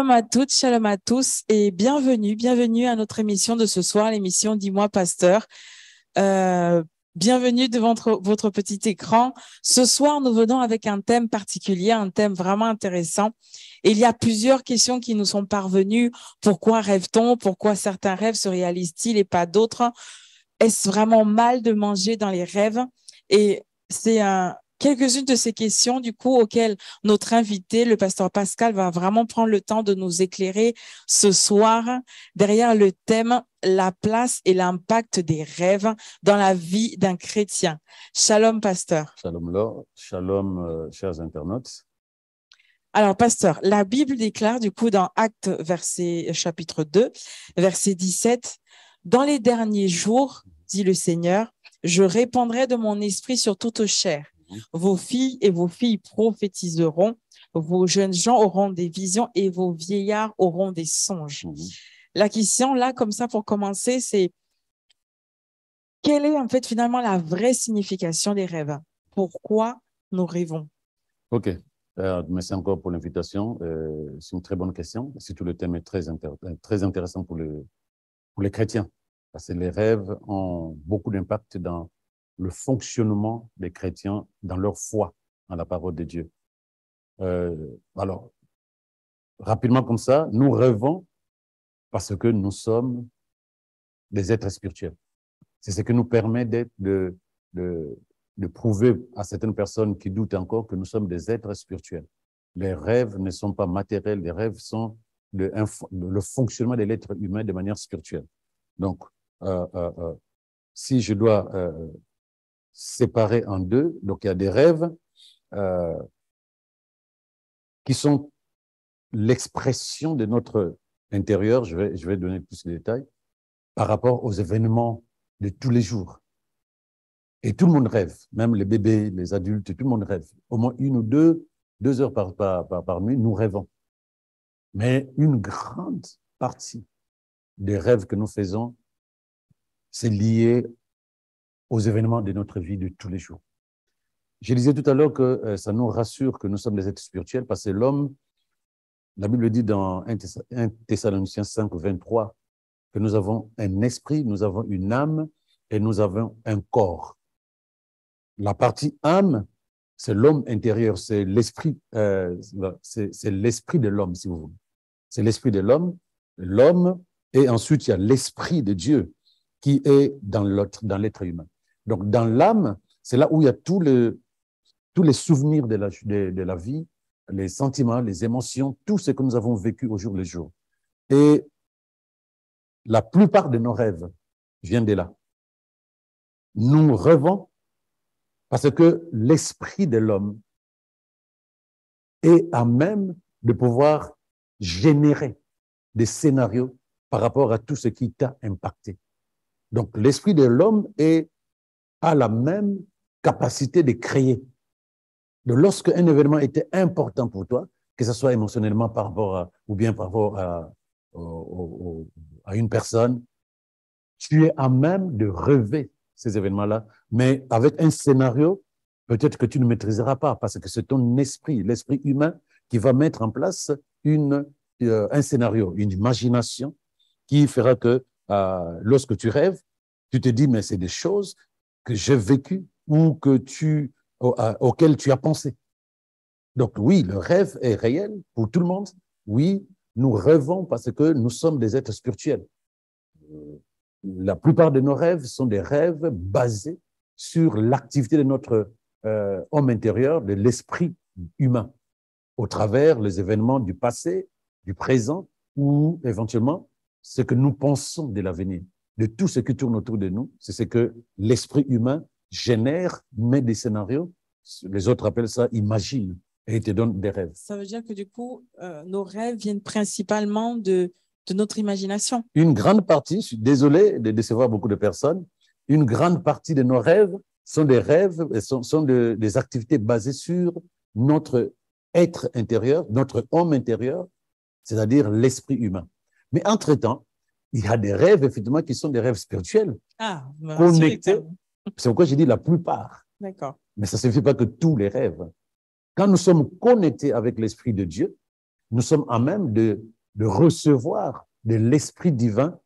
Shalom à toutes, shalom à tous et bienvenue à notre émission de ce soir, l'émission Dis-moi Pasteur. Bienvenue devant votre petit écran. Ce soir, nous venons avec un thème particulier, un thème vraiment intéressant. Et il y a plusieurs questions qui nous sont parvenues. Pourquoi rêve-t-on? Pourquoi certains rêves se réalisent-ils et pas d'autres? Est-ce vraiment mal de manger dans les rêves? Et c'est quelques-unes de ces questions, du coup, auxquelles notre invité, le pasteur Pascal, va vraiment prendre le temps de nous éclairer ce soir derrière le thème « La place et l'impact des rêves dans la vie d'un chrétien ». Shalom, pasteur. Shalom, Laure. Shalom, chers internautes. Alors, pasteur, la Bible déclare, du coup, dans Actes, chapitre 2, verset 17, « Dans les derniers jours, dit le Seigneur, je répandrai de mon esprit sur toute chair. Vos filles et vos filles prophétiseront, vos jeunes gens auront des visions et vos vieillards auront des songes. » La question, là, comme ça, pour commencer, c'est quelle est en fait finalement la vraie signification des rêves? Pourquoi nous rêvons? OK. Merci encore pour l'invitation. C'est une très bonne question. Surtout le thème est très intéressant pour les chrétiens. Parce que les rêves ont beaucoup d'impact dans le fonctionnement des chrétiens, dans leur foi en la parole de Dieu. Alors, rapidement comme ça, nous rêvons parce que nous sommes des êtres spirituels. C'est ce qui nous permet de prouver à certaines personnes qui doutent encore que nous sommes des êtres spirituels. Les rêves ne sont pas matériels, les rêves sont le fonctionnement de l'être humain de manière spirituelle. Donc, si je dois séparer en deux, donc il y a des rêves qui sont l'expression de notre intérieur, je vais donner plus de détails, par rapport aux événements de tous les jours. Et tout le monde rêve, même les bébés, les adultes, tout le monde rêve. Au moins 1 ou 2 heures par nuit, nous rêvons. Mais une grande partie des rêves que nous faisons, c'est lié aux événements de notre vie de tous les jours. Je disais tout à l'heure que ça nous rassure que nous sommes des êtres spirituels parce que l'homme, la Bible dit dans 1 Thessaloniciens 5, 23, que nous avons un esprit, nous avons une âme et nous avons un corps. La partie âme, c'est l'homme intérieur, c'est l'esprit de l'homme, si vous voulez. C'est l'esprit de l'homme, et ensuite il y a l'esprit de Dieu qui est dans l'être humain. Donc dans l'âme, c'est là où il y a tous les souvenirs de la vie, les sentiments, les émotions, tout ce que nous avons vécu au jour le jour. Et la plupart de nos rêves viennent de là. Nous rêvons parce que l'esprit de l'homme est à même de pouvoir générer des scénarios par rapport à tout ce qui t'a impacté. Donc, l'esprit de l'homme a la même capacité de créer. Donc, lorsque un événement était important pour toi, que ce soit émotionnellement par rapport ou bien par rapport à une personne, tu es à même de rêver ces événements-là, mais avec un scénario, peut-être que tu ne maîtriseras pas, parce que c'est ton esprit, l'esprit humain, qui va mettre en place un scénario, une imagination, qui fera que lorsque tu rêves, tu te dis, mais c'est des choses que j'ai vécues ou auxquelles tu as pensé. Donc oui, le rêve est réel pour tout le monde. Oui, nous rêvons parce que nous sommes des êtres spirituels. La plupart de nos rêves sont des rêves basés sur l'activité de notre homme intérieur, de l'esprit humain, au travers les événements du passé, du présent ou éventuellement ce que nous pensons de l'avenir. De tout ce qui tourne autour de nous, c'est ce que l'esprit humain génère, met des scénarios, les autres appellent ça imagine, et te donne des rêves. Ça veut dire que du coup, nos rêves viennent principalement de notre imagination. Une grande partie, je suis désolé de décevoir beaucoup de personnes, une grande partie de nos rêves sont des activités basées sur notre être intérieur, notre homme intérieur, c'est-à-dire l'esprit humain. Mais entre-temps, il y a des rêves, effectivement, qui sont des rêves spirituels, connectés. C'est pourquoi j'ai dit la plupart. D'accord. Mais ça ne signifie pas que tous les rêves. Quand nous sommes connectés avec l'Esprit de Dieu, nous sommes à même de recevoir de l'Esprit divin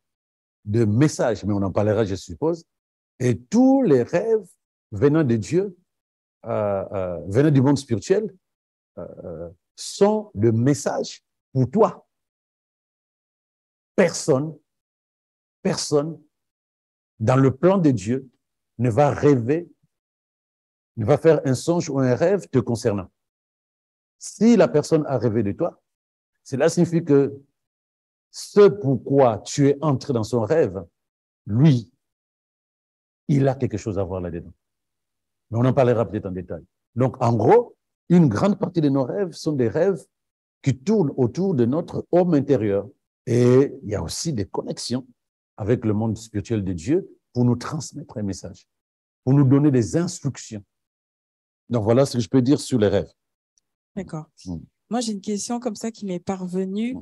de messages, mais on en parlera, je suppose. Et tous les rêves venant de Dieu, venant du monde spirituel, sont de messages pour toi. Personne, dans le plan de Dieu, ne va rêver, ne va faire un songe ou un rêve te concernant. Si la personne a rêvé de toi, cela signifie que ce pourquoi tu es entré dans son rêve, lui, il a quelque chose à voir là-dedans. Mais on en parlera peut-être en détail. Donc, en gros, une grande partie de nos rêves sont des rêves qui tournent autour de notre homme intérieur. Et il y a aussi des connexions avec le monde spirituel de Dieu pour nous transmettre un message, pour nous donner des instructions. Donc, voilà ce que je peux dire sur les rêves. D'accord. Moi, j'ai une question comme ça qui m'est parvenue.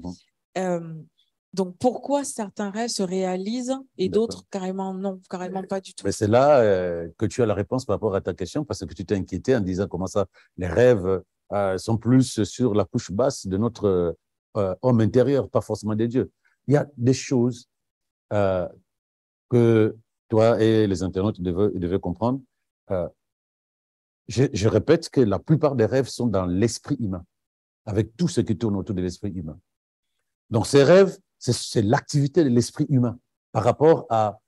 Donc, pourquoi certains rêves se réalisent et d'autres carrément non, carrément pas du tout? Mais c'est là que tu as la réponse par rapport à ta question, parce que tu t'es inquiété en disant comment ça, les rêves sont plus sur la couche basse de notre homme intérieur, pas forcément des dieux. Il y a des choses que toi et les internautes devaient comprendre. Je répète que la plupart des rêves sont dans l'esprit humain, avec tout ce qui tourne autour de l'esprit humain. Donc, ces rêves, c'est l'activité de l'esprit humain par rapport à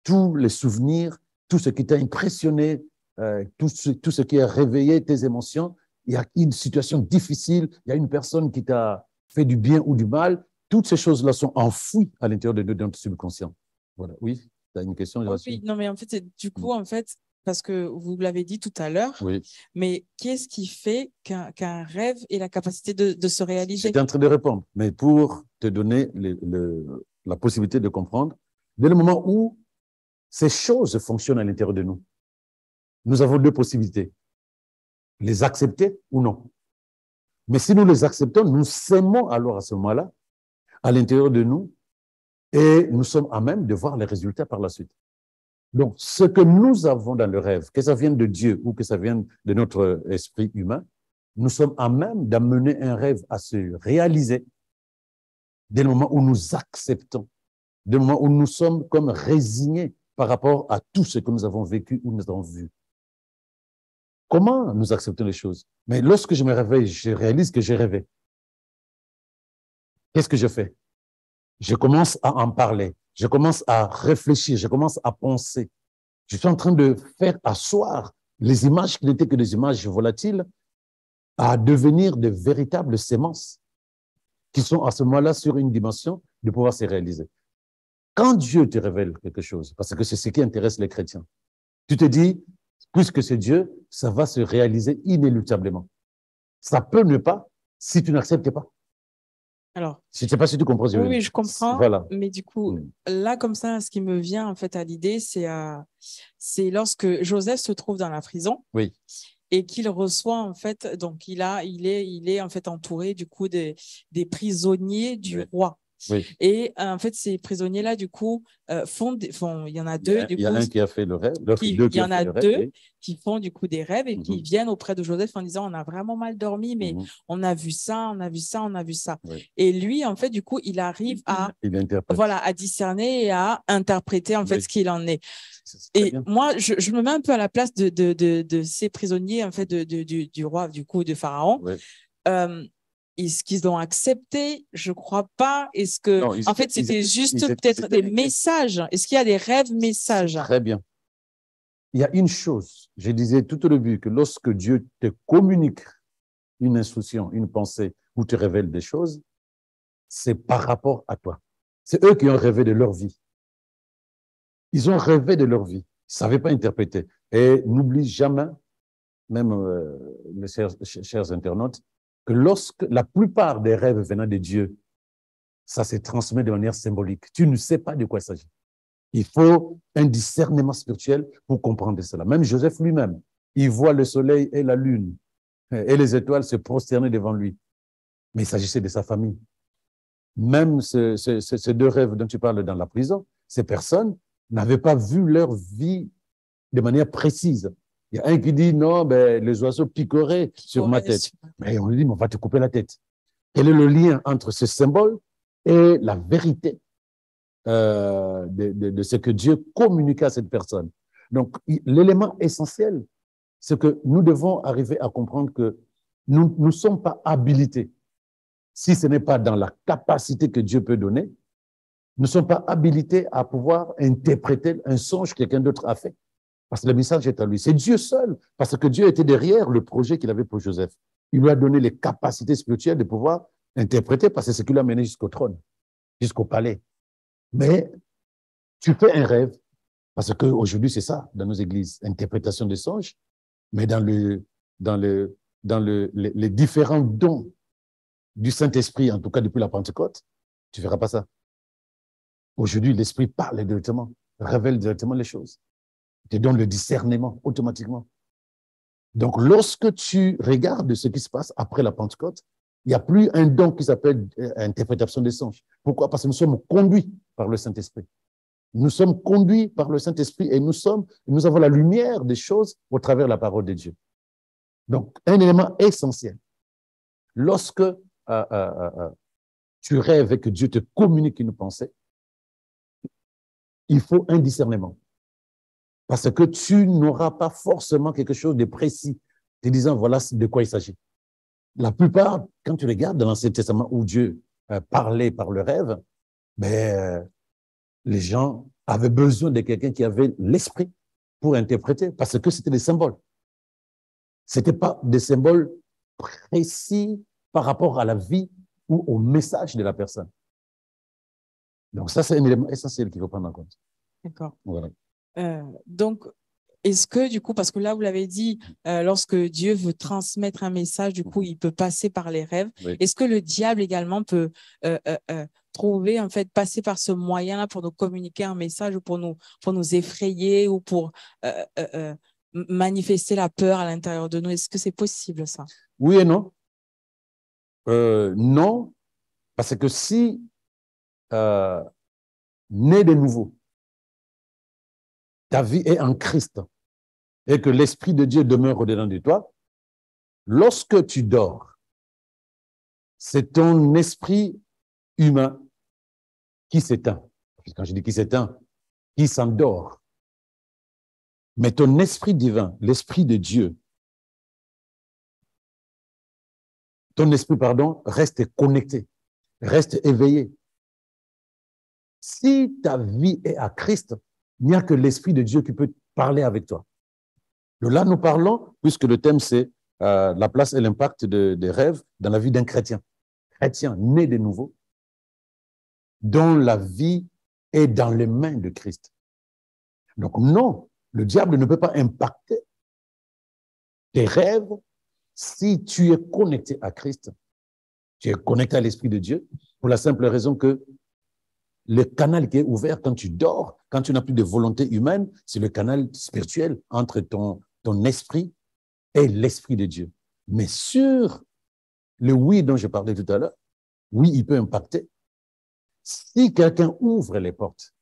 tous les souvenirs, tout ce qui t'a impressionné, tout ce qui a réveillé tes émotions. Il y a une situation difficile, il y a une personne qui t'a fait du bien ou du mal. Toutes ces choses-là sont enfouies à l'intérieur de notre subconscient. Voilà. Oui, tu as une question? Oui, non, mais en fait, du coup, en fait, parce que vous l'avez dit tout à l'heure, oui. Mais qu'est-ce qui fait qu'un rêve ait la capacité de se réaliser? J'étais en train de répondre, mais pour te donner la possibilité de comprendre, dès le moment où ces choses fonctionnent à l'intérieur de nous, nous avons deux possibilités, les accepter ou non. Mais si nous les acceptons, nous s'aimons alors à ce moment-là, à l'intérieur de nous, et nous sommes à même de voir les résultats par la suite. Donc, ce que nous avons dans le rêve, que ça vienne de Dieu ou que ça vienne de notre esprit humain, nous sommes à même d'amener un rêve à se réaliser dès le moment où nous acceptons, dès le moment où nous sommes comme résignés par rapport à tout ce que nous avons vécu ou nous avons vu. Comment nous acceptons les choses? Mais lorsque je me réveille, je réalise que j'ai rêvé. Qu'est-ce que je fais? Je commence à en parler. Je commence à réfléchir. Je commence à penser. Je suis en train de faire asseoir les images qui n'étaient que des images volatiles à devenir de véritables sémences qui sont à ce moment-là sur une dimension de pouvoir se réaliser. Quand Dieu te révèle quelque chose, parce que c'est ce qui intéresse les chrétiens, tu te dis, puisque c'est Dieu, ça va se réaliser inéluctablement. Ça peut ne pas si tu n'acceptes pas. Alors, je ne sais pas si tu comprends. Oui, je comprends. Voilà. Mais du coup, là, comme ça, ce qui me vient en fait à l'idée, c'est lorsque Joseph se trouve dans la prison. Oui. Et qu'il reçoit en fait, donc il est en fait entouré du coup des prisonniers du roi. Oui. Et en fait, ces prisonniers-là, du coup, il y en a deux. Il y a un qui a fait le rêve. Il y en a deux qui font du coup des rêves et qui viennent auprès de Joseph en disant, on a vraiment mal dormi, mais on a vu ça, on a vu ça, on a vu ça. Oui. Et lui, en fait, du coup, il arrive à discerner et à interpréter en fait ce qu'il en est. Et bien. Moi, je me mets un peu à la place de ces prisonniers en fait du roi, du coup, de Pharaon. Oui. Est-ce qu'ils ont accepté? Je crois pas. Est-ce que, non, en fait, c'était juste peut-être des messages? Est-ce qu'il y a des rêves messages? Très bien. Il y a une chose, je disais tout au début, que lorsque Dieu te communique une instruction, une pensée, ou te révèle des choses, c'est par rapport à toi. C'est eux qui ont rêvé de leur vie. Ils ont rêvé de leur vie. Ils ne savaient pas interpréter. Et n'oublie jamais, même les chers internautes, que lorsque la plupart des rêves venant de Dieu, ça se transmet de manière symbolique. Tu ne sais pas de quoi il s'agit. Il faut un discernement spirituel pour comprendre cela. Même Joseph lui-même, il voit le soleil et la lune et les étoiles se prosterner devant lui. Mais il s'agissait de sa famille. Même ces deux rêves dont tu parles dans la prison, ces personnes n'avaient pas vu leur vie de manière précise. Il y a un qui dit, non, ben, les oiseaux piqueraient sur ma tête. Mais on lui dit, mais on va te couper la tête. Quel est le lien entre ce symbole et la vérité de ce que Dieu communique à cette personne? Donc, l'élément essentiel, c'est que nous devons arriver à comprendre que nous ne sommes pas habilités, si ce n'est pas dans la capacité que Dieu peut donner, nous ne sommes pas habilités à pouvoir interpréter un songe que quelqu'un d'autre a fait. Parce que le message est à lui. C'est Dieu seul, parce que Dieu était derrière le projet qu'il avait pour Joseph. Il lui a donné les capacités spirituelles de pouvoir interpréter, parce que c'est ce qui l'a mené jusqu'au trône, jusqu'au palais. Mais tu fais un rêve, parce qu'aujourd'hui, c'est ça, dans nos églises, interprétation des songes, mais les différents dons du Saint-Esprit, en tout cas depuis la Pentecôte, tu ne verras pas ça. Aujourd'hui, l'Esprit parle directement, révèle directement les choses, te donne le discernement automatiquement. Donc, lorsque tu regardes ce qui se passe après la Pentecôte, il n'y a plus un don qui s'appelle interprétation des songes. Pourquoi? Parce que nous sommes conduits par le Saint-Esprit. Nous sommes conduits par le Saint-Esprit et nous avons la lumière des choses au travers de la parole de Dieu. Donc, un élément essentiel. Lorsque tu rêves et que Dieu te communique une pensée, il faut un discernement. Parce que tu n'auras pas forcément quelque chose de précis, te disant voilà de quoi il s'agit. La plupart, quand tu regardes dans l'Ancien Testament où Dieu parlait par le rêve, les gens avaient besoin de quelqu'un qui avait l'esprit pour interpréter, parce que c'était des symboles. Ce n'était pas des symboles précis par rapport à la vie ou au message de la personne. Donc ça, c'est un élément essentiel qu'il faut prendre en compte. D'accord. Voilà. Donc, est-ce que, du coup, parce que là, vous l'avez dit, lorsque Dieu veut transmettre un message, du coup, il peut passer par les rêves. Oui. Est-ce que le diable également peut trouver, en fait, passer par ce moyen-là pour nous communiquer un message ou pour nous effrayer ou pour manifester la peur à l'intérieur de nous? Est-ce que c'est possible, ça? Oui et non. Non, parce que si né de nouveau, ta vie est en Christ et que l'Esprit de Dieu demeure au-dedans de toi, lorsque tu dors, c'est ton esprit humain qui s'éteint. Quand je dis qui s'éteint, qui s'endort. Mais ton esprit divin, l'Esprit de Dieu, ton esprit, reste connecté, reste éveillé. Si ta vie est à Christ, il n'y a que l'Esprit de Dieu qui peut parler avec toi. De là, nous parlons, puisque le thème, c'est la place et l'impact des rêves dans la vie d'un chrétien. Chrétien né de nouveau, dont la vie est dans les mains de Christ. Donc non, le diable ne peut pas impacter tes rêves si tu es connecté à Christ, tu es connecté à l'Esprit de Dieu, pour la simple raison que le canal qui est ouvert quand tu dors, quand tu n'as plus de volonté humaine, c'est le canal spirituel entre ton esprit et l'Esprit de Dieu. Mais sur le oui dont je parlais tout à l'heure, oui, il peut impacter. Si quelqu'un ouvre les portes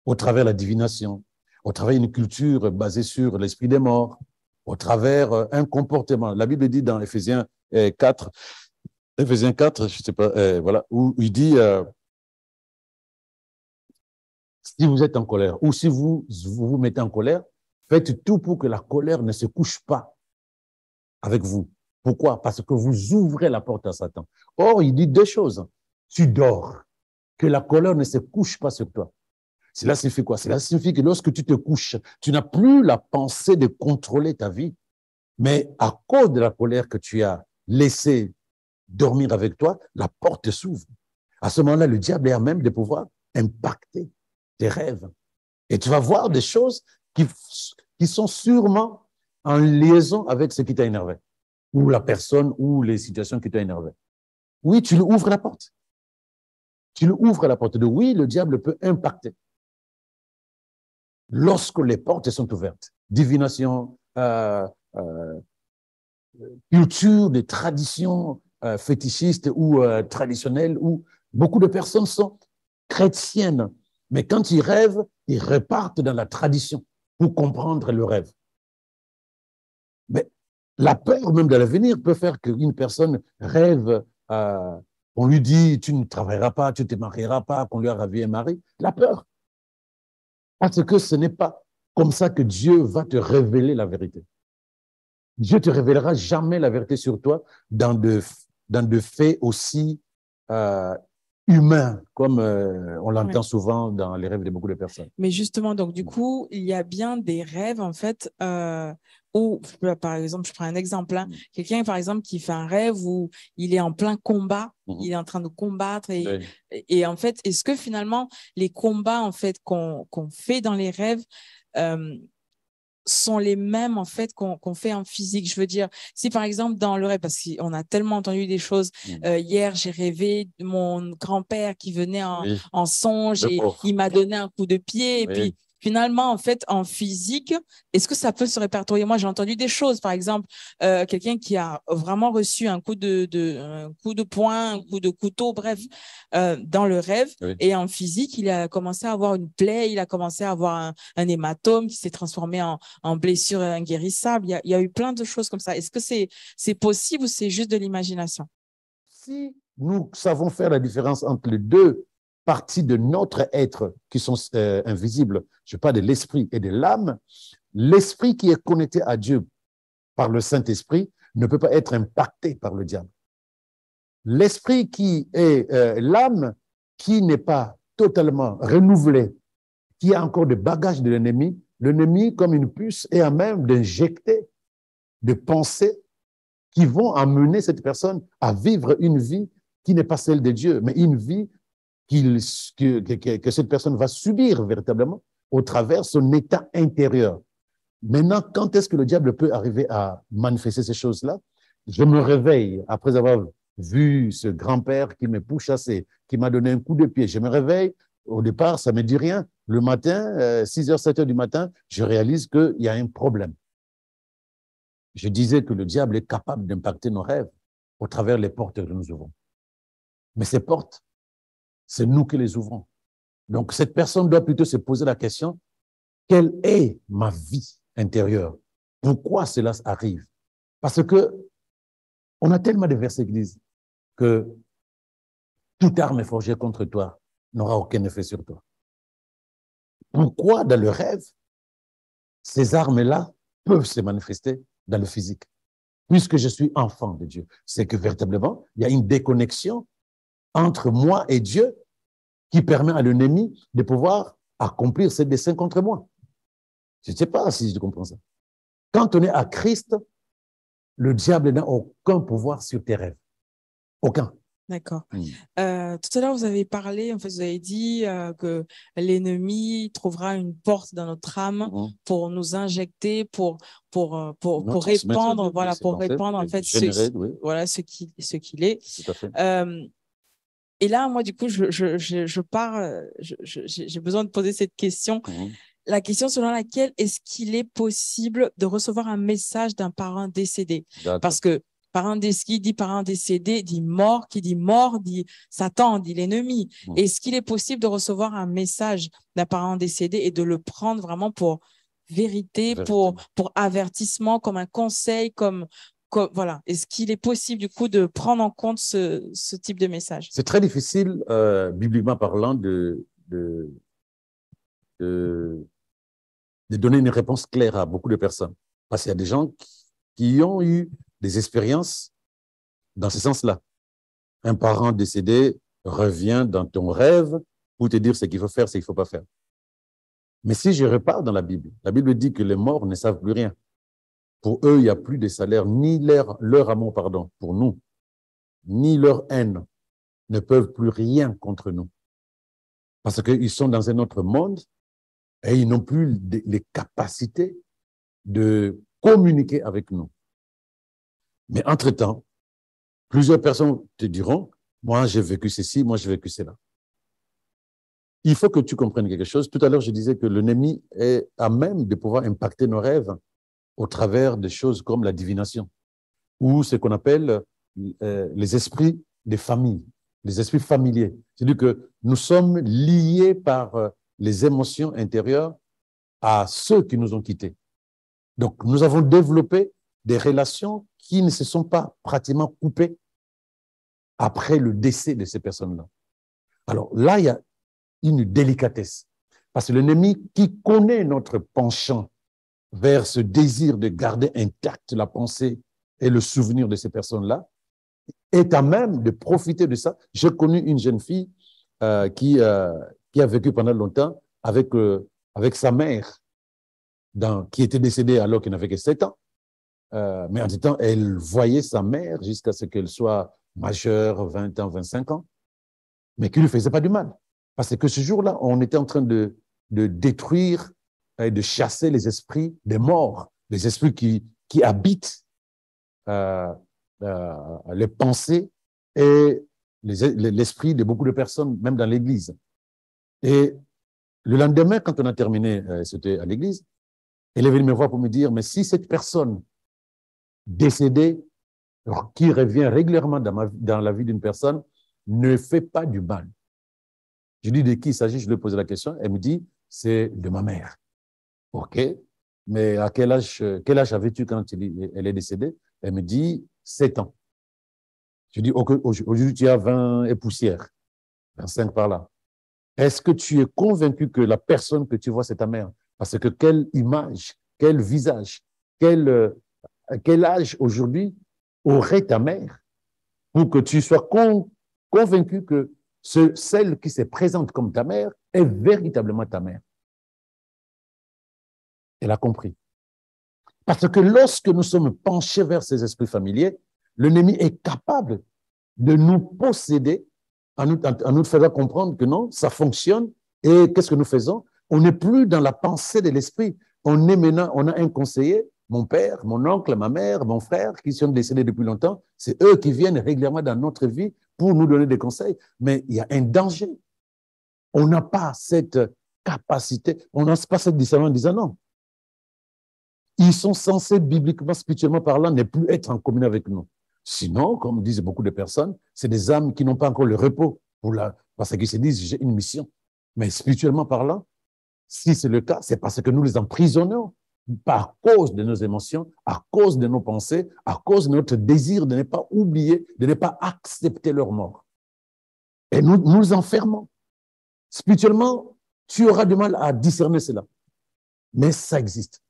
au travers de la divination, au travers d'une culture basée sur l'esprit des morts, au travers un comportement. La Bible dit dans Éphésiens 4, je sais pas, voilà, où il dit si vous êtes en colère ou si vous vous mettez en colère, faites tout pour que la colère ne se couche pas avec vous. Pourquoi? Parce que vous ouvrez la porte à Satan. Or, il dit deux choses. Tu dors, que la colère ne se couche pas sur toi. Cela signifie quoi? Cela signifie que lorsque tu te couches, tu n'as plus la pensée de contrôler ta vie, mais à cause de la colère que tu as laissé dormir avec toi, la porte s'ouvre. À ce moment-là, le diable est à même de pouvoir impacter tes rêves. Et tu vas voir des choses qui sont sûrement en liaison avec ce qui t'a énervé, ou la personne, ou les situations qui t'ont énervé. Oui, tu lui ouvres la porte. Tu lui ouvres la porte. Oui, le diable peut impacter. Lorsque les portes sont ouvertes, divination, culture, des traditions fétichistes ou traditionnelles, où beaucoup de personnes sont chrétiennes, mais quand ils rêvent, ils repartent dans la tradition pour comprendre le rêve. Mais la peur même de l'avenir peut faire qu'une personne rêve euh, on lui dit, tu ne travailleras pas, tu ne te marieras pas, qu'on lui a ravi un mari, il a peur. Parce que ce n'est pas comme ça que Dieu va te révéler la vérité. Dieu te révélera jamais la vérité sur toi dans de faits aussi euh, humains, comme on Ouais. l'entend souvent dans les rêves de beaucoup de personnes. Mais justement, donc du coup, il y a bien des rêves en fait où, par exemple, je prends un exemple, hein, quelqu'un par exemple qui fait un rêve où il est en plein combat, il est en train de combattre Oui. et en fait, est-ce que finalement les combats en fait qu'on fait dans les rêves euh, sont les mêmes en fait qu'on fait en physique. Je veux dire, si par exemple dans le rêve, parce qu'on a tellement entendu des choses, hier j'ai rêvé de mon grand-père qui venait Oui, en songe le et pauvre. il m'a donné un coup de pied et Oui. puis finalement en fait en physique, est-ce que ça peut se répertorier? Moi j'ai entendu des choses, par exemple quelqu'un qui a vraiment reçu un coup un coup de poing, un coup de couteau, bref, dans le rêve Oui. et en physique il a commencé à avoir une plaie, il a commencé à avoir un hématome qui s'est transformé en blessure inguérissable. Il y a eu plein de choses comme ça. Est-ce que c'est possible ou c'est juste de l'imagination? Si nous savons faire la différence entre les deux parties de notre être qui sont invisibles, je parle de l'esprit et de l'âme, l'esprit qui est connecté à Dieu par le Saint-Esprit ne peut pas être impacté par le diable. L'esprit qui est l'âme qui n'est pas totalement renouvelée, qui a encore des bagages de l'ennemi, comme une puce, est à même d'injecter des pensées qui vont amener cette personne à vivre une vie qui n'est pas celle de Dieu, mais une vie que cette personne va subir véritablement au travers son état intérieur. Maintenant, quand est-ce que le diable peut arriver à manifester ces choses-là? Je me réveille après avoir vu ce grand-père qui me pourchassait, qui m'a donné un coup de pied. Je me réveille. Au départ, ça ne me dit rien. Le matin, 6h, 7h du matin, je réalise qu'il y a un problème. Je disais que le diable est capable d'impacter nos rêves au travers les portes que nous ouvrons. Mais ces portes, c'est nous qui les ouvrons. Donc, cette personne doit plutôt se poser la question, quelle est ma vie intérieure? Pourquoi cela arrive? Parce que on a tellement de versets qui disent que toute arme forgée contre toi n'aura aucun effet sur toi. Pourquoi, dans le rêve, ces armes-là peuvent se manifester dans le physique? Puisque je suis enfant de Dieu, c'est que véritablement, il y a une déconnexion entre moi et Dieu qui permet à l'ennemi de pouvoir accomplir ses desseins contre moi. Je ne sais pas si je comprends ça. Quand on est à Christ, le diable n'a aucun pouvoir sur tes rêves. Aucun. D'accord. Tout à l'heure, vous avez parlé, en fait, vous avez dit que l'ennemi trouvera une porte dans notre âme pour nous injecter, pour répandre, voilà, pour répandre en fait voilà ce qu'il est. Tout à fait. Et là, moi, du coup, je pars, j'ai besoin de poser cette question. La question selon laquelle est-ce qu'il est possible de recevoir un message d'un parent décédé? Parce que qui dit parent décédé dit mort, qui dit mort dit Satan, dit l'ennemi. Est-ce qu'il est possible de recevoir un message d'un parent décédé et de le prendre vraiment pour vérité, pour avertissement, comme un conseil, comme voilà. Est-ce qu'il est possible du coup de prendre en compte ce type de message? C'est très difficile, bibliquement parlant, de donner une réponse claire à beaucoup de personnes. Parce qu'il y a des gens qui ont eu des expériences dans ce sens-là. Un parent décédé revient dans ton rêve pour te dire ce qu'il faut faire, ce qu'il ne faut pas faire. Mais si je repars dans la Bible dit que les morts ne savent plus rien. Pour eux, il n'y a plus de salaire, ni leur amour, pardon, pour nous, ni leur haine ne peuvent plus rien contre nous. Parce qu'ils sont dans un autre monde et ils n'ont plus les capacités de communiquer avec nous. Mais entre-temps, plusieurs personnes te diront, moi j'ai vécu ceci, moi j'ai vécu cela. Il faut que tu comprennes quelque chose. Tout à l'heure, je disais que l'ennemi est à même de pouvoir impacter nos rêves au travers de choses comme la divination ou ce qu'on appelle les esprits des familles, les esprits familiers. C'est-à-dire que nous sommes liés par les émotions intérieures à ceux qui nous ont quittés. Donc, nous avons développé des relations qui ne se sont pas pratiquement coupées après le décès de ces personnes-là. Alors là, il y a une délicatesse. Parce que l'ennemi qui connaît notre penchant vers ce désir de garder intacte la pensée et le souvenir de ces personnes-là, est à même de profiter de ça. J'ai connu une jeune fille qui a vécu pendant longtemps avec sa mère, qui était décédée alors qu'elle n'avait que 7 ans. Mais en même temps, elle voyait sa mère jusqu'à ce qu'elle soit majeure, 20 ans, 25 ans, mais qui ne lui faisait pas du mal. Parce que ce jour-là, on était en train de détruire et de chasser les esprits des morts, les esprits qui habitent les pensées et l'esprit de beaucoup de personnes, même dans l'Église. Et le lendemain, quand on a terminé, c'était à l'Église, elle est venue me voir pour me dire, mais si cette personne décédée, qui revient régulièrement dans la vie d'une personne, ne fait pas du mal. Je dis de qui il s'agit, je lui ai posé la question, elle me dit, c'est de ma mère. OK, mais à quel âge avais-tu quand elle est décédée? Elle me dit 7 ans. Je dis, aujourd'hui tu as 20 et poussière, 25 par là. Est-ce que tu es convaincu que la personne que tu vois, c'est ta mère? Parce que quelle image, quel visage, quel âge aujourd'hui aurait ta mère pour que tu sois convaincu que celle qui se présente comme ta mère est véritablement ta mère? Elle a compris. Parce que lorsque nous sommes penchés vers ces esprits familiers, l'ennemi est capable de nous posséder en nous faisant comprendre que non, ça fonctionne. Et qu'est-ce que nous faisons? On n'est plus dans la pensée de l'esprit. On a un conseiller, mon père, mon oncle, ma mère, mon frère, qui sont décédés depuis longtemps. C'est eux qui viennent régulièrement dans notre vie pour nous donner des conseils. Mais il y a un danger. On n'a pas cette capacité, on n'a pas cette discernement en disant non. Ils sont censés, bibliquement, spirituellement parlant, ne plus être en communion avec nous. Sinon, comme disent beaucoup de personnes, c'est des âmes qui n'ont pas encore le repos parce qu'ils se disent, j'ai une mission. Mais spirituellement parlant, si c'est le cas, c'est parce que nous les emprisonnons par cause de nos émotions, à cause de nos pensées, à cause de notre désir de ne pas oublier, de ne pas accepter leur mort. Et nous nous enfermons. Spirituellement, tu auras du mal à discerner cela. Mais ça existe.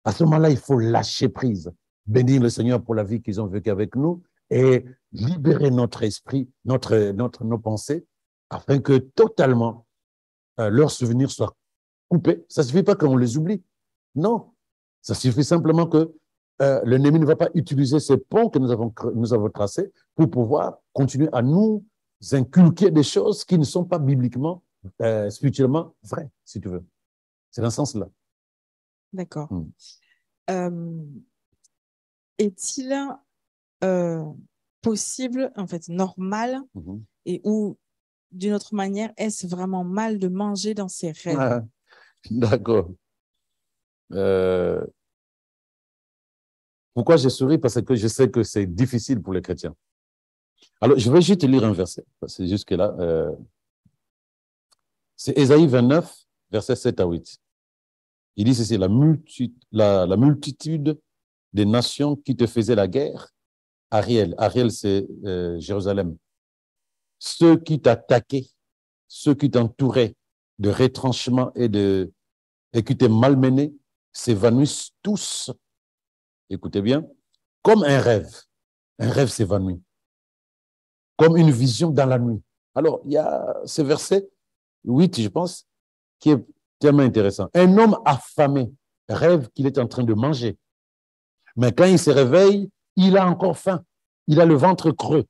À ce moment-là, il faut lâcher prise, bénir le Seigneur pour la vie qu'ils ont vécue avec nous et libérer notre esprit, nos pensées, afin que totalement leurs souvenirs soient coupés. Ça ne suffit pas qu'on les oublie. Non, ça suffit simplement que l'ennemi ne va pas utiliser ces ponts que nous avons tracés pour pouvoir continuer à nous inculquer des choses qui ne sont pas bibliquement, spirituellement vraies, si tu veux. C'est dans ce sens-là. D'accord. Mm. Est-il possible, en fait, normal, et ou d'une autre manière, est-ce vraiment mal de manger dans ses rêves? Ah, d'accord. Pourquoi je souris? Parce que je sais que c'est difficile pour les chrétiens. Alors, je vais juste lire un verset. C'est jusque-là. C'est Ésaïe 29, versets 7 à 8. Il dit ceci, la multitude des nations qui te faisaient la guerre, Ariel, c'est Jérusalem, ceux qui t'attaquaient, ceux qui t'entouraient de retranchements et qui t'ont malmené, s'évanouissent tous, écoutez bien, comme un rêve s'évanouit, comme une vision dans la nuit. Alors, il y a ce verset 8, je pense, qui est tellement intéressant. Un homme affamé rêve qu'il est en train de manger. Mais quand il se réveille, il a encore faim. Il a le ventre creux.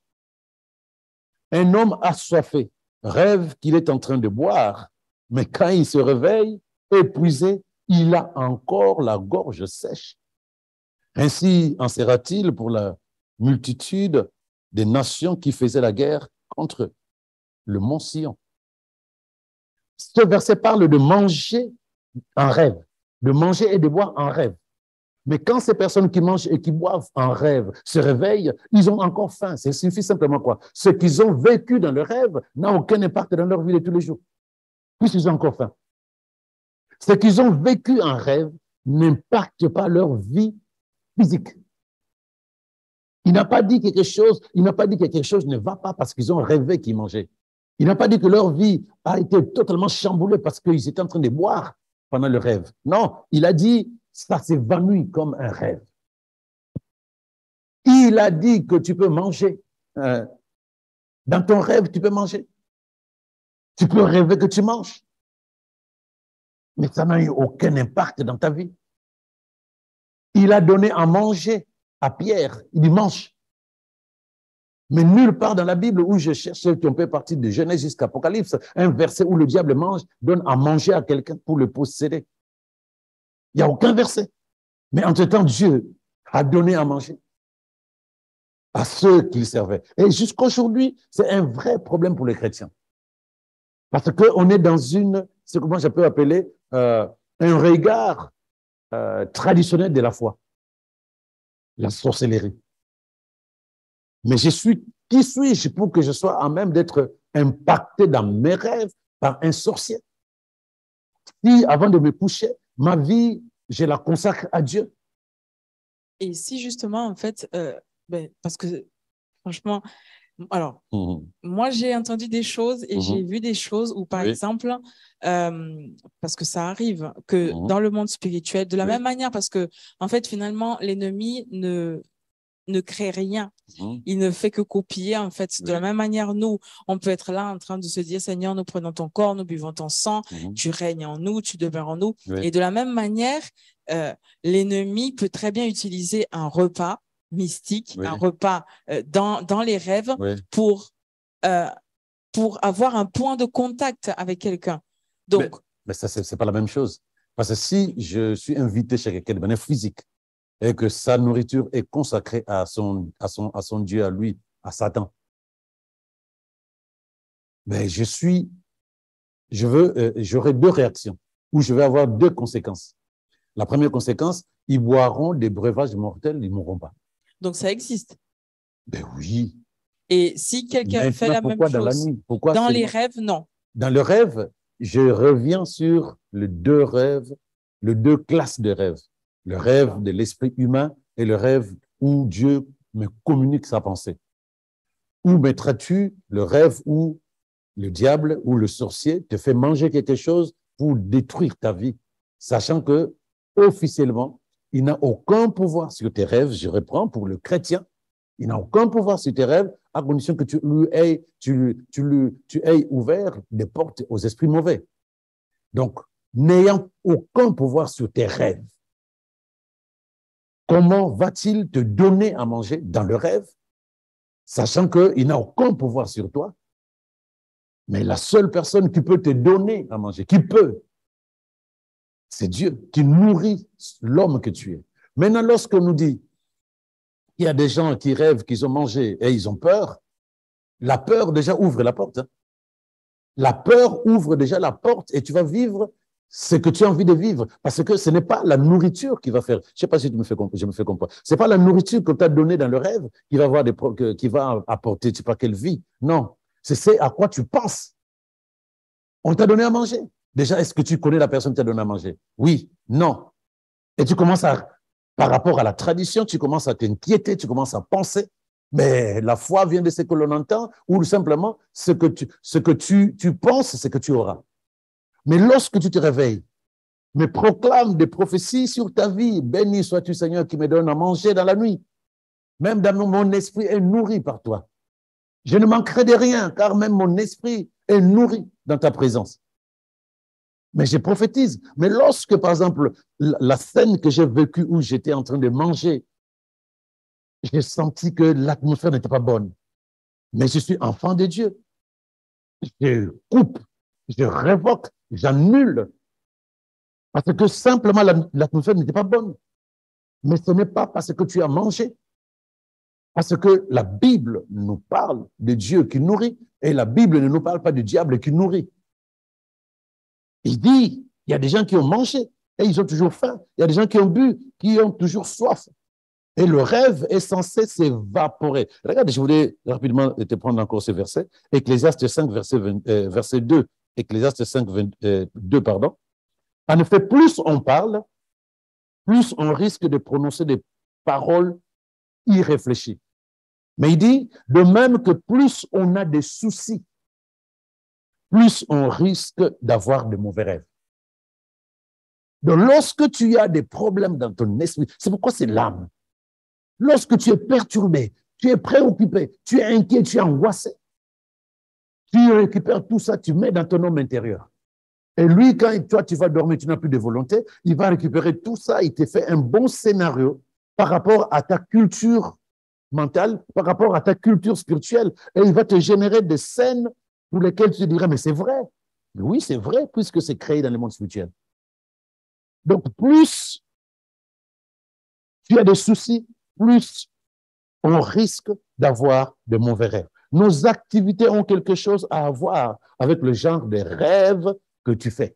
Un homme assoiffé rêve qu'il est en train de boire. Mais quand il se réveille, épuisé, il a encore la gorge sèche. Ainsi en sera-t-il pour la multitude des nations qui faisaient la guerre contre le mont Sion. Ce verset parle de manger en rêve, de manger et de boire en rêve. Mais quand ces personnes qui mangent et qui boivent en rêve se réveillent, ils ont encore faim. Ça signifie simplement quoi? Ce qu'ils ont vécu dans le rêve n'a aucun impact dans leur vie de tous les jours, puisqu'ils ont encore faim. Ce qu'ils ont vécu en rêve n'impacte pas leur vie physique. Il n'a pas dit que quelque chose, il n'a pas dit que quelque chose ne va pas parce qu'ils ont rêvé qu'ils mangeaient. Il n'a pas dit que leur vie a été totalement chamboulée parce qu'ils étaient en train de boire pendant le rêve. Non, il a dit, ça s'évanouit comme un rêve. Il a dit que tu peux manger. Dans ton rêve, tu peux manger. Tu peux rêver que tu manges. Mais ça n'a eu aucun impact dans ta vie. Il a donné à manger à Pierre. Il dit mange. Mais nulle part dans la Bible où je cherche, qui ont fait partie de Genèse jusqu'à Apocalypse, un verset où le diable mange, donne à manger à quelqu'un pour le posséder. Il n'y a aucun verset. Mais entre-temps, Dieu a donné à manger à ceux qu'il servait. Et jusqu'à aujourd'hui, c'est un vrai problème pour les chrétiens. Parce qu'on est dans ce que moi je peux appeler un regard traditionnel de la foi, la sorcellerie. Mais qui suis-je pour que je sois à même d'être impacté dans mes rêves par un sorcier? Si avant de me coucher, ma vie, je la consacre à Dieu. Et si justement, en fait, parce que franchement, alors, moi, j'ai entendu des choses et j'ai vu des choses où, par exemple, parce que ça arrive, que dans le monde spirituel, de la même manière, parce que, en fait, finalement, l'ennemi ne crée rien. Il ne fait que copier, en fait. De la même manière, nous, on peut être là en train de se dire, Seigneur, nous prenons ton corps, nous buvons ton sang, tu règnes en nous, tu demeures en nous. Et de la même manière, l'ennemi peut très bien utiliser un repas mystique, un repas dans les rêves pour avoir un point de contact avec quelqu'un. Donc, mais ça, c'est pas la même chose. Parce que si je suis invité chez quelqu'un de manière physique et que sa nourriture est consacrée à son Dieu, à lui, à Satan, mais j'aurai deux réactions ou je vais avoir deux conséquences. La première conséquence, ils boiront des breuvages mortels, ils ne mourront pas. Donc, ça existe. Ben oui. Et si quelqu'un fait la même chose dans la nuit? dans les rêves, non. Dans le rêve, je reviens sur les deux classes de rêves. Le rêve de l'esprit humain et le rêve où Dieu me communique sa pensée. Où mettras-tu le rêve où le diable ou le sorcier te fait manger quelque chose pour détruire ta vie, sachant que officiellement, il n'a aucun pouvoir sur tes rêves. Je reprends pour le chrétien, il n'a aucun pouvoir sur tes rêves à condition que tu aies ouvert des portes aux esprits mauvais. Donc, n'ayant aucun pouvoir sur tes rêves, comment va-t-il te donner à manger dans le rêve, sachant qu'il n'a aucun pouvoir sur toi? Mais la seule personne qui peut te donner à manger, c'est Dieu qui nourrit l'homme que tu es. Maintenant, lorsqu'on nous dit qu'il y a des gens qui rêvent qu'ils ont mangé et ils ont peur, la peur déjà ouvre la porte. La peur ouvre déjà la porte et tu vas vivre ce que tu as envie de vivre. Parce que ce n'est pas la nourriture qui va faire. Je ne sais pas si je me fais comprendre. Ce n'est pas la nourriture que tu as donnée dans le rêve qui va apporter, je ne sais pas quelle vie. Non. C'est à quoi tu penses. On t'a donné à manger. Déjà, est-ce que tu connais la personne qui t'a donné à manger? Oui, non. Et tu commences par rapport à la tradition, tu commences à t'inquiéter, tu commences à penser. Mais la foi vient de ce que l'on entend ou simplement ce que tu penses, c'est que tu auras. Mais lorsque tu te réveilles, mais proclame des prophéties sur ta vie. Béni sois-tu, Seigneur, qui me donne à manger dans la nuit. Même dans mon esprit est nourri par toi. Je ne manquerai de rien, car même mon esprit est nourri dans ta présence. Mais je prophétise. Mais lorsque, par exemple, la scène que j'ai vécue où j'étais en train de manger, j'ai senti que l'atmosphère n'était pas bonne. Mais je suis enfant de Dieu. Je coupe, je révoque, j'annule. Parce que simplement, l'atmosphère n'était pas bonne. Mais ce n'est pas parce que tu as mangé. Parce que la Bible nous parle de Dieu qui nourrit et la Bible ne nous parle pas du diable qui nourrit. Il dit, il y a des gens qui ont mangé et ils ont toujours faim. Il y a des gens qui ont bu, qui ont toujours soif. Et le rêve est censé s'évaporer. Regarde, je voulais rapidement te prendre encore ce verset. Ecclésiaste 5, verset 2. Ecclésiaste 5, 2, pardon. En effet, plus on parle, plus on risque de prononcer des paroles irréfléchies. Mais il dit, de même que plus on a des soucis, plus on risque d'avoir de mauvais rêves. Donc, lorsque tu as des problèmes dans ton esprit, c'est pourquoi c'est l'âme. Lorsque tu es perturbé, tu es préoccupé, tu es inquiet, tu es angoissé, tu récupères tout ça, tu mets dans ton homme intérieur. Et lui, quand toi, tu vas dormir, tu n'as plus de volonté, il va récupérer tout ça, il te fait un bon scénario par rapport à ta culture mentale, par rapport à ta culture spirituelle, et il va te générer des scènes pour lesquelles tu te dirais, mais c'est vrai. Mais oui, c'est vrai, puisque c'est créé dans le monde spirituel. Donc, plus tu as des soucis, plus on risque d'avoir de mauvais rêves. Nos activités ont quelque chose à voir avec le genre de rêves que tu fais.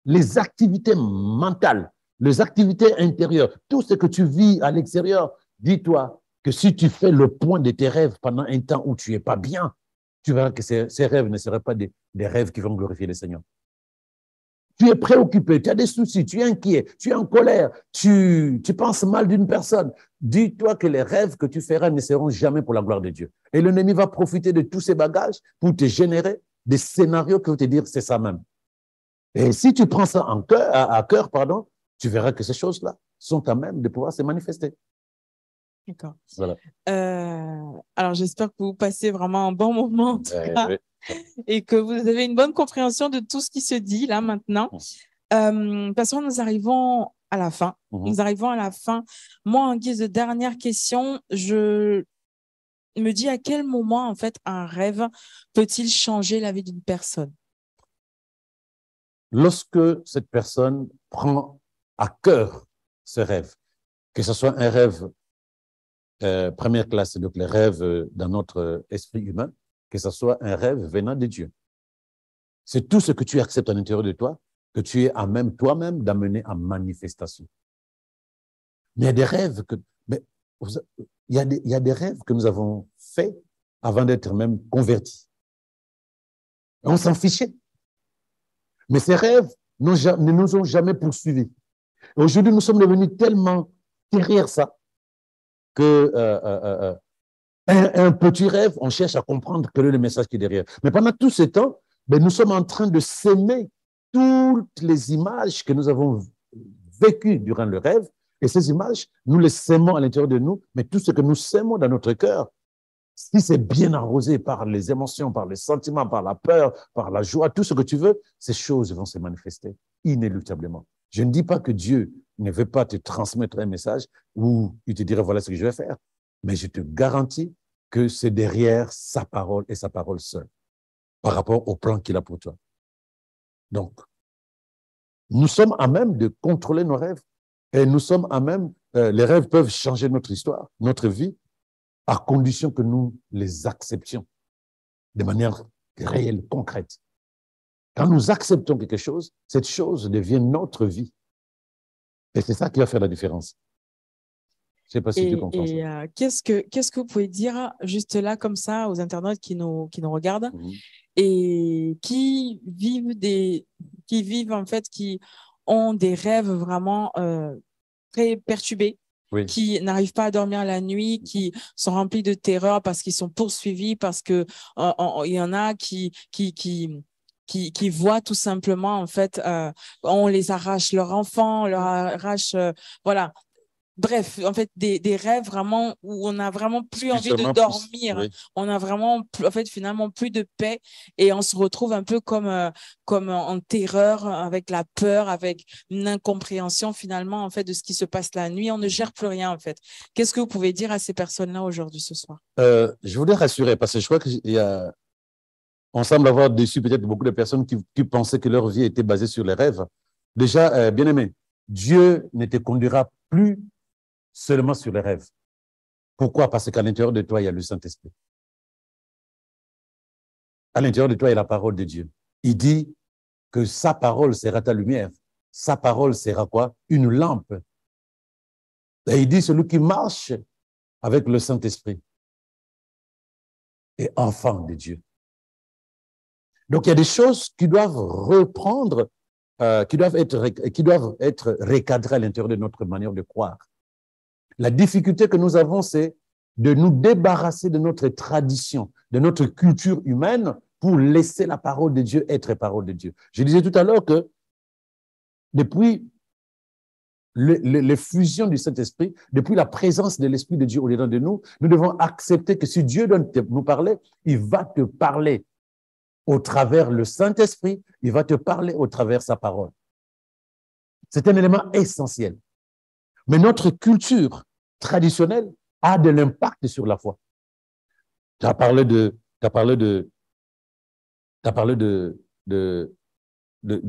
Les activités mentales, les activités intérieures, tout ce que tu vis à l'extérieur, dis-toi que si tu fais le point de tes rêves pendant un temps où tu n'es pas bien, tu verras que ces rêves ne seraient pas des rêves qui vont glorifier le Seigneur. Tu es préoccupé, tu as des soucis, tu es inquiet, tu es en colère, tu penses mal d'une personne. Dis-toi que les rêves que tu feras ne seront jamais pour la gloire de Dieu. Et l'ennemi va profiter de tous ces bagages pour te générer des scénarios qui vont te dire c'est ça même. Et si tu prends ça à cœur, tu verras que ces choses-là sont à même de pouvoir se manifester. D'accord. Voilà. Alors, j'espère que vous passez vraiment un bon moment en tout cas, Oui. et que vous avez une bonne compréhension de tout ce qui se dit là maintenant. Pasteur, nous arrivons à la fin. Nous arrivons à la fin. Moi, en guise de dernière question, je me dis à quel moment, en fait, un rêve peut-il changer la vie d'une personne? Lorsque cette personne prend à cœur ce rêve, que ce soit un rêve première classe, donc les rêves dans notre esprit humain, que ce soit un rêve venant de Dieu. C'est tout ce que tu acceptes à l'intérieur de toi, que tu es à même toi-même d'amener en manifestation. Mais il y a des rêves il y a des rêves que nous avons faits avant d'être même convertis. Et on s'en fichait. Mais ces rêves ne nous ont jamais poursuivis. Et aujourd'hui, nous sommes devenus tellement derrière ça que un petit rêve, on cherche à comprendre quel est le message qui est derrière. Mais pendant tout ce temps, nous sommes en train de s'aimer toutes les images que nous avons vécues durant le rêve. Et ces images, nous les sèmons à l'intérieur de nous, mais tout ce que nous sèmons dans notre cœur, si c'est bien arrosé par les émotions, par les sentiments, par la peur, par la joie, tout ce que tu veux, ces choses vont se manifester inéluctablement. Je ne dis pas que Dieu ne veut pas te transmettre un message où il te dirait voilà ce que je vais faire, mais je te garantis que c'est derrière sa parole et sa parole seule par rapport au plan qu'il a pour toi. Donc, nous sommes à même de contrôler nos rêves et nous sommes à même, les rêves peuvent changer notre histoire, notre vie, à condition que nous les acceptions de manière réelle, concrète. Quand nous acceptons quelque chose, cette chose devient notre vie. Et c'est ça qui va faire la différence. Je ne sais pas si tu comprends ça. Qu'est-ce que vous pouvez dire juste là, comme ça, aux internautes qui nous regardent et qui vivent en fait, qui ont des rêves vraiment très perturbés, qui n'arrivent pas à dormir la nuit, qui sont remplis de terreur parce qu'ils sont poursuivis, parce que il y en a qui voient tout simplement, en fait, on les arrache leur enfant, on leur arrache, voilà. Bref, en fait, des rêves vraiment où on n'a vraiment plus envie de dormir. On a vraiment, en fait, finalement, plus de paix et on se retrouve un peu comme en terreur, avec la peur, avec une incompréhension finalement, en fait, de ce qui se passe la nuit. On ne gère plus rien, en fait. Qu'est-ce que vous pouvez dire à ces personnes-là aujourd'hui, ce soir? Je voulais rassurer parce que je crois on semble avoir déçu peut-être beaucoup de personnes qui pensaient que leur vie était basée sur les rêves. Déjà, bien aimé, Dieu ne te conduira plus seulement sur les rêves. Pourquoi? Parce qu'à l'intérieur de toi, il y a le Saint-Esprit. À l'intérieur de toi, il y a la parole de Dieu. Il dit que sa parole sera ta lumière. Sa parole sera quoi? Une lampe. Et il dit, celui qui marche avec le Saint-Esprit est enfant de Dieu. Donc, il y a des choses qui doivent reprendre, qui doivent être recadrées à l'intérieur de notre manière de croire. La difficulté que nous avons, c'est de nous débarrasser de notre tradition, de notre culture humaine pour laisser la parole de Dieu être parole de Dieu. Je disais tout à l'heure que depuis l'effusion du Saint-Esprit, depuis la présence de l'Esprit de Dieu au-dedans de nous, nous devons accepter que si Dieu doit nous parler, il va te parler au travers le Saint-Esprit, il va te parler au travers sa parole. C'est un élément essentiel. Mais notre culture traditionnelle a de l'impact sur la foi. Tu as parlé de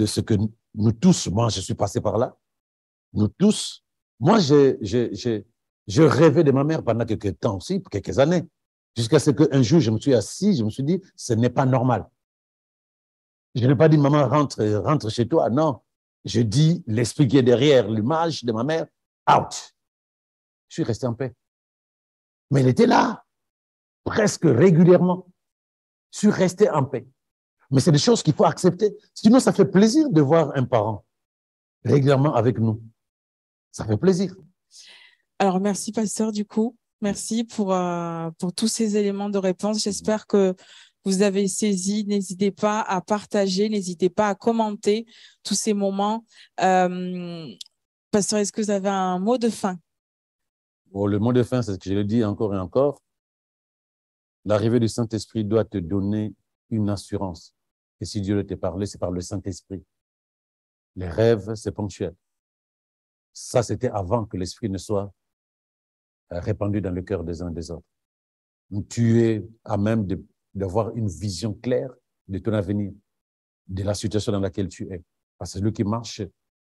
ce que nous tous, moi je suis passé par là, nous tous, moi je rêvais de ma mère pendant quelques temps aussi, quelques années, jusqu'à ce qu'un jour je me suis assis, je me suis dit, ce n'est pas normal. Je n'ai pas dit, maman, rentre chez toi, non. Je dis, l'esprit qui est derrière l'image de ma mère, out. Je suis resté en paix. Mais elle était là, presque régulièrement. Je suis resté en paix. Mais c'est des choses qu'il faut accepter. Sinon, ça fait plaisir de voir un parent régulièrement avec nous. Ça fait plaisir. Alors, merci, pasteur, du coup. Merci pour tous ces éléments de réponse. J'espère que vous avez saisi. N'hésitez pas à partager, n'hésitez pas à commenter tous ces moments. Pasteur, est-ce que vous avez un mot de fin? Bon, le mot de fin, c'est ce que je le dis encore et encore. L'arrivée du Saint-Esprit doit te donner une assurance. Et si Dieu te parle, c'est par le Saint-Esprit. Les rêves, c'est ponctuel. Ça, c'était avant que l'Esprit ne soit répandu dans le cœur des uns et des autres. Tu es à même d'avoir une vision claire de ton avenir, de la situation dans laquelle tu es. Parce que celui qui marche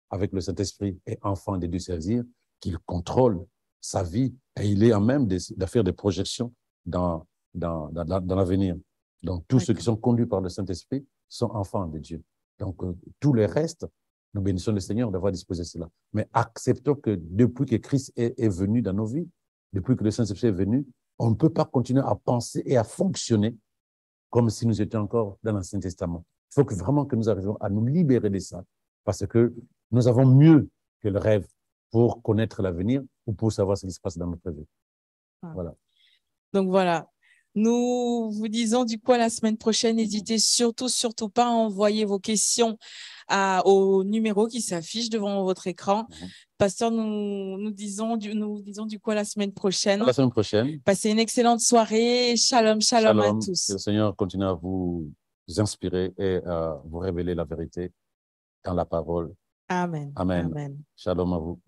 avec le Saint-Esprit est enfant de Dieu, c'est-à-dire qu'il contrôle sa vie et il est à même de faire des projections dans l'avenir. Donc, tous ceux qui sont conduits par le Saint-Esprit sont enfants de Dieu. Donc, tout le reste, nous bénissons le Seigneur d'avoir disposé cela. Mais acceptons que depuis que Christ est venu dans nos vies, depuis que le Saint-Esprit est venu, on ne peut pas continuer à penser et à fonctionner comme si nous étions encore dans l'Ancien Testament. Il faut vraiment que nous arrivions à nous libérer de ça, parce que nous avons mieux que le rêve pour connaître l'avenir ou pour savoir ce qui se passe dans notre vie. Voilà. Donc voilà. Nous vous disons du coup à la semaine prochaine. N'hésitez surtout pas à envoyer vos questions au numéro qui s'affiche devant votre écran. Pasteur, nous disons du coup à la semaine prochaine. À la semaine prochaine. Passez une excellente soirée. Shalom à tous. Que le Seigneur continue à vous inspirer et à vous révéler la vérité dans la parole. Amen. Amen. Shalom à vous.